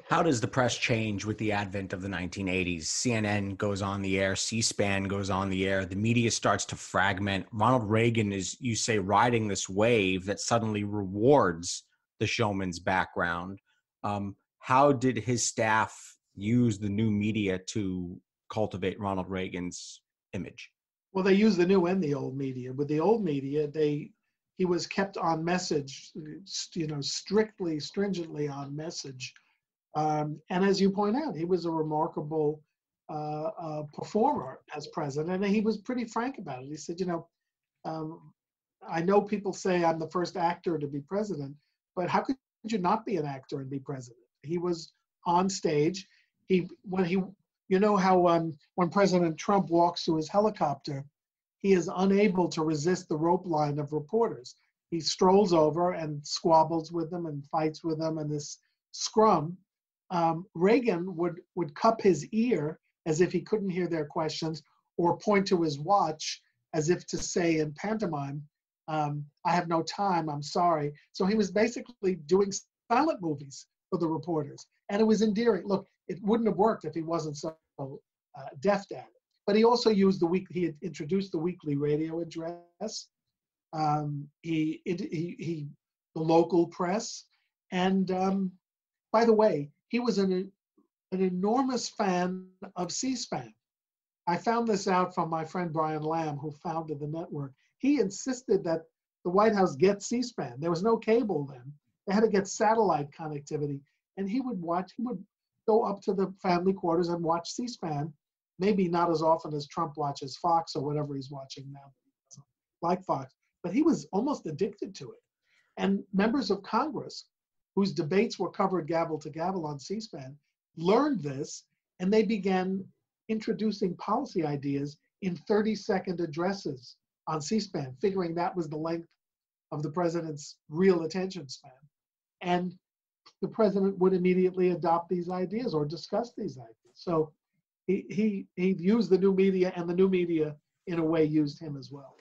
How does the press change with the advent of the 1980s? CNN goes on the air, C-SPAN goes on the air, the media starts to fragment. Ronald Reagan is, you say, riding this wave that suddenly rewards the showman's background. How did his staff use the new media to cultivate Ronald Reagan's image? Well, they use the new and the old media. With the old media, he was kept on message, strictly, stringently on message. And as you point out, he was a remarkable performer as president, and he was pretty frank about it. He said, I know people say I'm the first actor to be president, but how could you not be an actor and be president? He was on stage. When President Trump walks to his helicopter, he is unable to resist the rope line of reporters. He strolls over and squabbles with them and fights with them in this scrum. Reagan would cup his ear as if he couldn't hear their questions, or point to his watch as if to say in pantomime, I have no time, I'm sorry. So he was basically doing silent movies for the reporters. And it was endearing. Look, it wouldn't have worked if he wasn't so deft at it. But he also used he had introduced the weekly radio address. The local press. And by the way, he was an enormous fan of C-SPAN. I found this out from my friend Brian Lamb, who founded the network. He insisted that the White House get C-SPAN. There was no cable then. They had to get satellite connectivity. And he would go up to the family quarters and watch C-SPAN, maybe not as often as Trump watches Fox or whatever he's watching now. He doesn't like Fox, but he was almost addicted to it. And members of Congress, whose debates were covered gavel to gavel on C-SPAN, learned this, and they began introducing policy ideas in 30-second addresses on C-SPAN, figuring that was the length of the president's real attention span. And the president would immediately adopt these ideas or discuss these ideas. So he used the new media, and the new media, in a way, used him as well.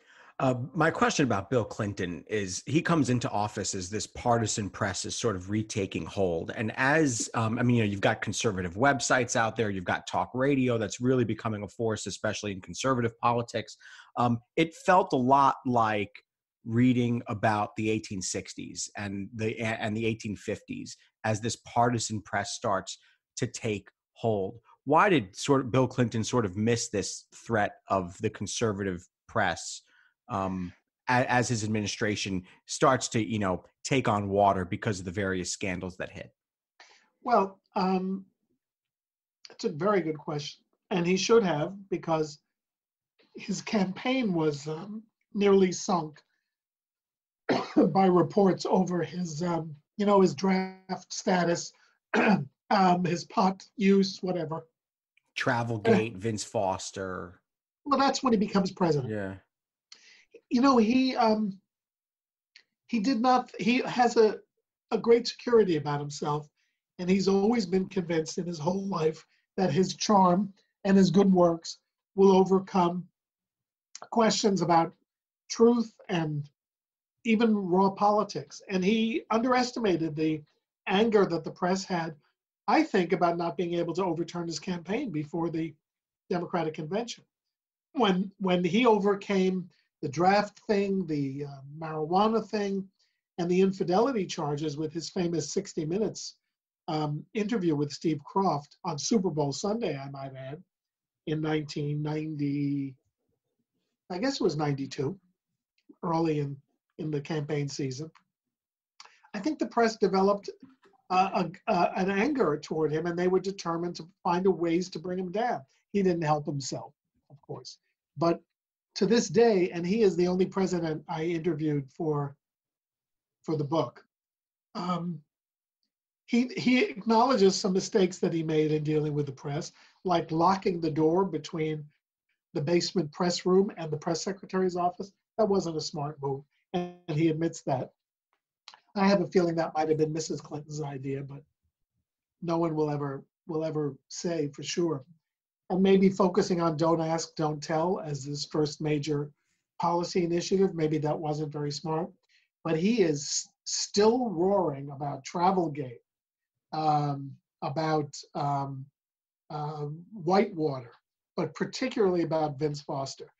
My question about Bill Clinton is he comes into office as this partisan press is sort of retaking hold. And as, you've got conservative websites out there, you've got talk radio that's really becoming a force, especially in conservative politics. It felt a lot like reading about the 1860s and the 1850s as this partisan press starts to take hold. Why did Bill Clinton sort of miss this threat of the conservative press as his administration starts to, take on water because of the various scandals that hit? Well, it's a very good question. And he should have, because his campaign was nearly sunk by reports over his, his draft status, his pot use, whatever. Travelgate, Vince Foster. Well, that's when he becomes president. Yeah. He has a great security about himself, and he's always been convinced in his whole life that his charm and his good works will overcome questions about truth and even raw politics. And he underestimated the anger that the press had, I think, about not being able to overturn his campaign before the Democratic convention. When he overcame the draft thing, the marijuana thing, and the infidelity charges with his famous 60 Minutes interview with Steve Kroft on Super Bowl Sunday, I might add, in 1990, I guess it was 92, early in the campaign season. I think the press developed an anger toward him, and they were determined to find ways to bring him down. He didn't help himself, of course. But to this day, and he is the only president I interviewed for the book, he acknowledges some mistakes that he made in dealing with the press, like locking the door between the basement press room and the press secretary's office. That wasn't a smart move, and he admits that. I have a feeling that might have been Mrs. Clinton's idea, but no one will ever say for sure. And maybe focusing on don't ask, don't tell as his first major policy initiative, maybe that wasn't very smart. But he is still roaring about Travelgate, about Whitewater, but particularly about Vince Foster.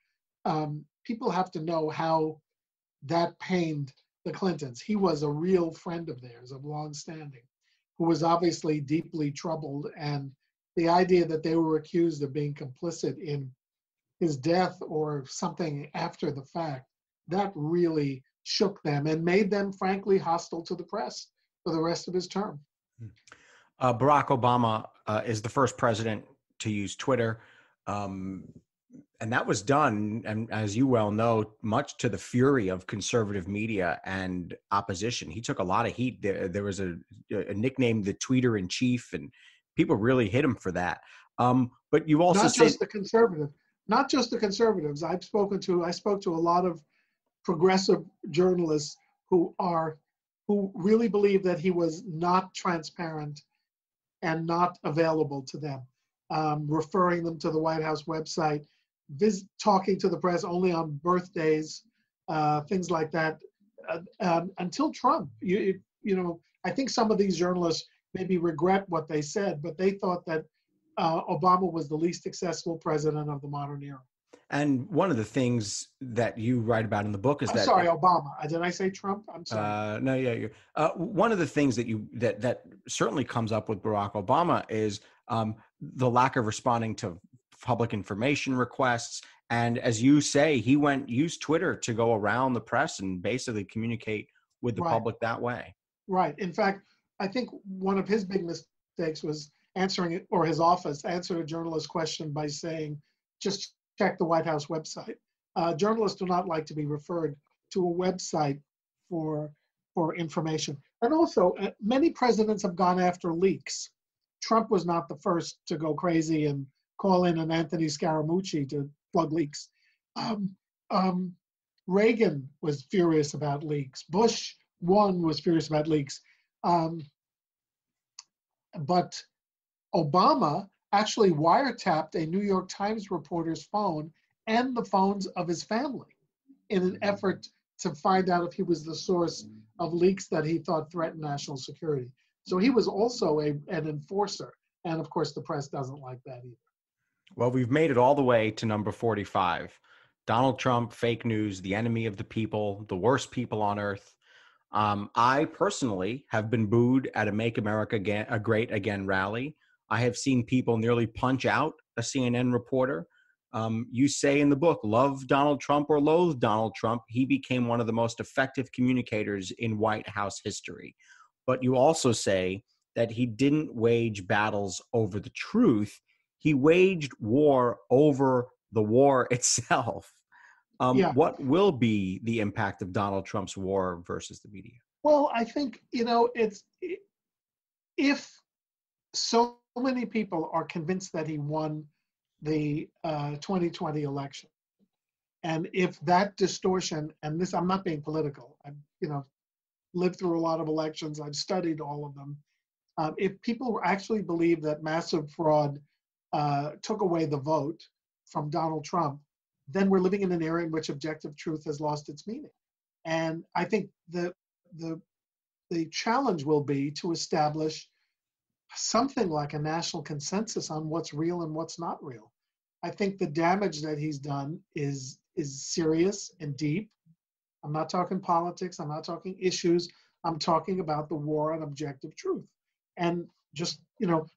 People have to know how that pained the Clintons. He was a real friend of theirs, of long standing, who was obviously deeply troubled and the idea that they were accused of being complicit in his death or something after the fact, that really shook them and made them, frankly, hostile to the press for the rest of his term. Barack Obama is the first president to use Twitter. And that was done, and as you well know, much to the fury of conservative media and opposition. He took a lot of heat. There was a nickname, the tweeter in chief, and people really hit him for that. But you also not just the conservatives. I spoke to a lot of progressive journalists who really believe that he was not transparent and not available to them, referring them to the White House website, talking to the press only on birthdays, things like that. Until Trump, I think some of these journalists maybe regret what they said, but they thought that Obama was the least successful president of the modern era. And one of the things that you write about in the book is I'm sorry, Obama. Did I say Trump? I'm sorry. No, yeah. One of the things that certainly comes up with Barack Obama is the lack of responding to public information requests. And as you say, he used Twitter to go around the press and basically communicate with the public that way. Right. In fact, I think one of his big mistakes was his office answered a journalist question by saying, just check the White House website. Journalists do not like to be referred to a website for information. And also, many presidents have gone after leaks. Trump was not the first to go crazy and call in an Anthony Scaramucci to plug leaks. Reagan was furious about leaks. Bush 1 was furious about leaks. But Obama actually wiretapped a New York Times reporter's phone and the phones of his family in an effort to find out if he was the source of leaks that he thought threatened national security. So he was also an enforcer. And of course, the press doesn't like that either. Well, we've made it all the way to number 45. Donald Trump, fake news, the enemy of the people, the worst people on earth. I personally have been booed at a Make America Great Again rally. I have seen people nearly punch out a CNN reporter. You say in the book, love Donald Trump or loathe Donald Trump, he became one of the most effective communicators in White House history. But you also say that he didn't wage battles over the truth. He waged war over the war itself. What will be the impact of Donald Trump's war versus the media? Well, I think, if so many people are convinced that he won the 2020 election, and if that distortion, and this, I'm not being political, I've lived through a lot of elections, I've studied all of them. If people actually believe that massive fraud took away the vote from Donald Trump, then we're living in an era in which objective truth has lost its meaning. And I think the challenge will be to establish something like a national consensus on what's real and what's not real. I think the damage that he's done is serious and deep. I'm not talking politics, I'm not talking issues, I'm talking about the war on objective truth. And just,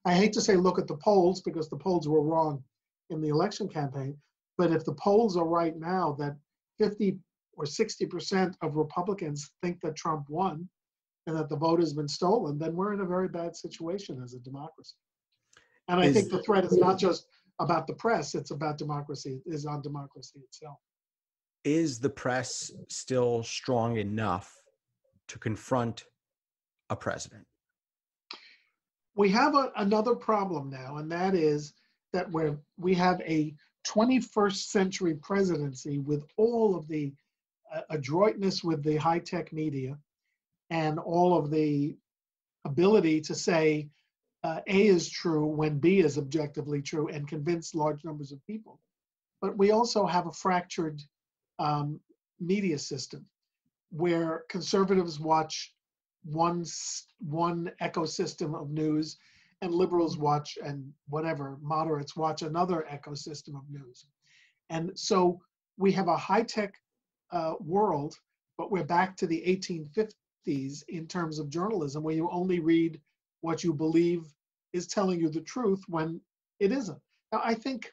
I hate to say look at the polls, because the polls were wrong in the election campaign, but if the polls are right now that 50 or 60% of Republicans think that Trump won and that the vote has been stolen, then we're in a very bad situation as a democracy. And I think the threat is not just about the press, it's about democracy, it is on democracy itself. Is the press still strong enough to confront a president? We have another problem now, and that is that we have a 21st century presidency with all of the adroitness with the high-tech media and all of the ability to say A is true when B is objectively true and convince large numbers of people. But we also have a fractured media system where conservatives watch one ecosystem of news and liberals watch, and moderates watch another ecosystem of news. And so we have a high-tech world, but we're back to the 1850s in terms of journalism, where you only read what you believe is telling you the truth when it isn't. Now, I think,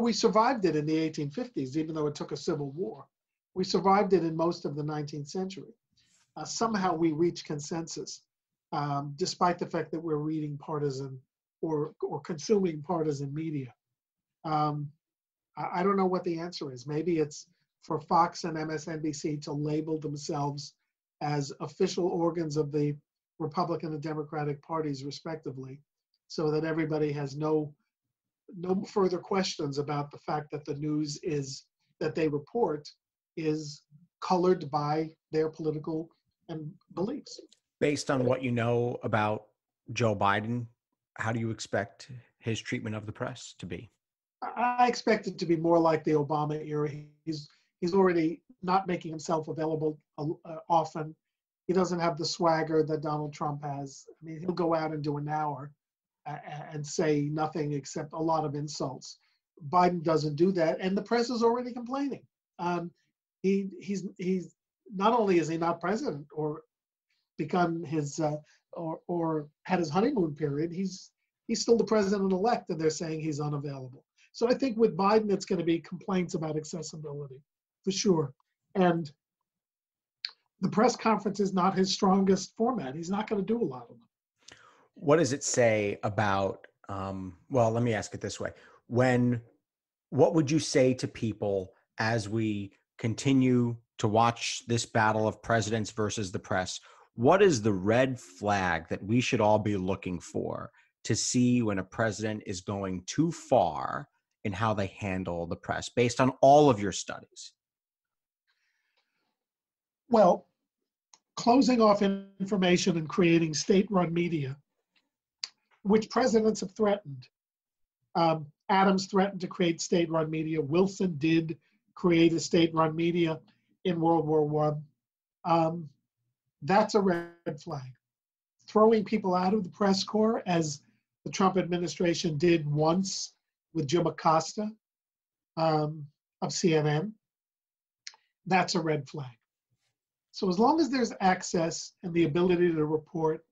we survived it in the 1850s, even though it took a civil war. We survived it in most of the 19th century. Somehow we reached consensus, despite the fact that we're reading partisan or consuming partisan media. I don't know what the answer is. Maybe it's for Fox and MSNBC to label themselves as official organs of the Republican and Democratic parties, respectively, so that everybody has no further questions about the fact that the news that they report is colored by their political and beliefs. Based on what you know about Joe Biden, how do you expect his treatment of the press to be? I expect it to be more like the Obama era. He's already not making himself available often. He doesn't have the swagger that Donald Trump has. I mean, he'll go out and do an hour and say nothing except a lot of insults. Biden doesn't do that, and the press is already complaining. He's not only is he not president or become his or had his honeymoon period, he's still the president-elect, and they're saying he's unavailable. So I think with Biden, it's going to be complaints about accessibility, for sure. And the press conference is not his strongest format. He's not going to do a lot of them. What does it say about, well, let me ask it this way. What would you say to people as we continue to watch this battle of presidents versus the press? What is the red flag that we should all be looking for to see when a president is going too far in how they handle the press, based on all of your studies? Well, closing off information and creating state-run media, which presidents have threatened. Adams threatened to create state-run media. Wilson did create a state-run media in World War I. That's a red flag. Throwing people out of the press corps, as the Trump administration did once with Jim Acosta of CNN, that's a red flag. So as long as there's access and the ability to report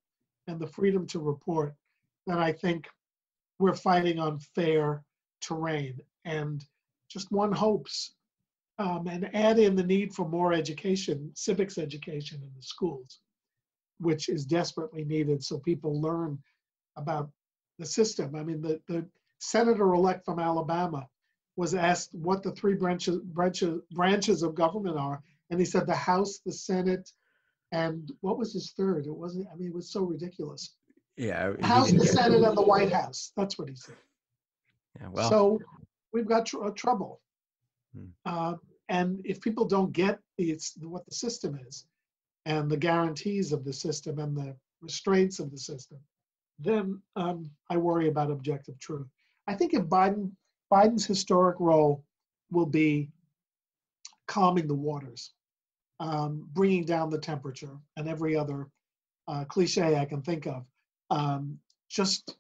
and the freedom to report, then I think we're fighting on fair terrain. And just one hopes, and add in the need for more education, civics education in the schools, which is desperately needed so people learn about the system. I mean, the senator-elect from Alabama was asked what the three branches of government are, and he said the House, the Senate, and what was his third? It wasn't, I mean, it was so ridiculous. Yeah. House, the Senate, and the White House. That's what he said. Yeah, well. So we've got trouble. And if people don't get what the system is and the guarantees of the system and the restraints of the system, then I worry about objective truth. I think if Biden's historic role will be calming the waters, bringing down the temperature, and every other cliche I can think of, just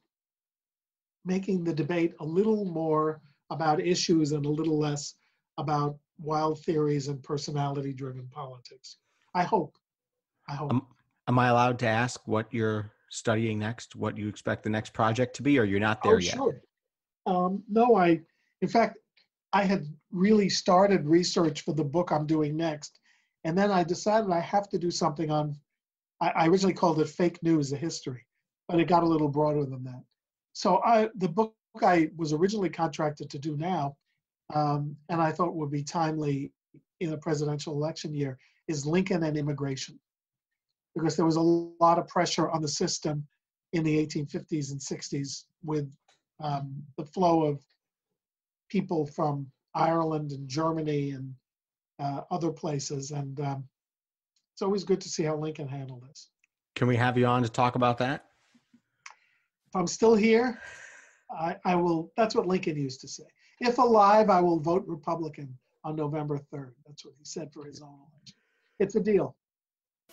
making the debate a little more about issues and a little less about wild theories and personality-driven politics. I hope. Am I allowed to ask what you're studying next, what you expect the next project to be, or you're not there yet? Sure. No, in fact, I had really started research for the book I'm doing next, and then I decided I have to do something on, I originally called it Fake News, a History, but it got a little broader than that. So the book I was originally contracted to do now, and I thought would be timely in a presidential election year, is Lincoln and immigration. Because there was a lot of pressure on the system in the 1850s and 60s with the flow of people from Ireland and Germany and other places. And it's always good to see how Lincoln handled this. Can we have you on to talk about that? If I'm still here, I will. That's what Lincoln used to say. If alive, I will vote Republican on November 3rd. That's what he said for his own election. It's a deal.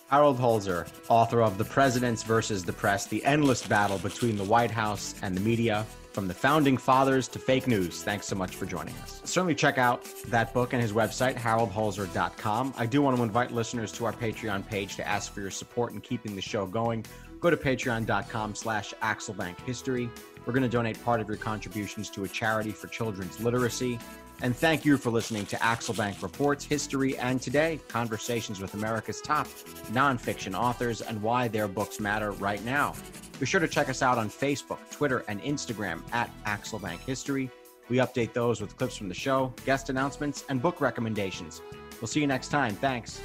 Harold Holzer, author of The Presidents versus the Press, the endless battle between the White House and the media, from the founding fathers to fake news. Thanks so much for joining us. Certainly check out that book and his website, haroldholzer.com. I do want to invite listeners to our Patreon page to ask for your support in keeping the show going. go to patreon.com/AxelBankHistory. We're going to donate part of your contributions to a charity for children's literacy. And thank you for listening to Axel Bank Reports, History, and Today, conversations with America's top nonfiction authors and why their books matter right now. Be sure to check us out on Facebook, Twitter, and Instagram at Axel Bank History. We update those with clips from the show, guest announcements, and book recommendations. We'll see you next time. Thanks.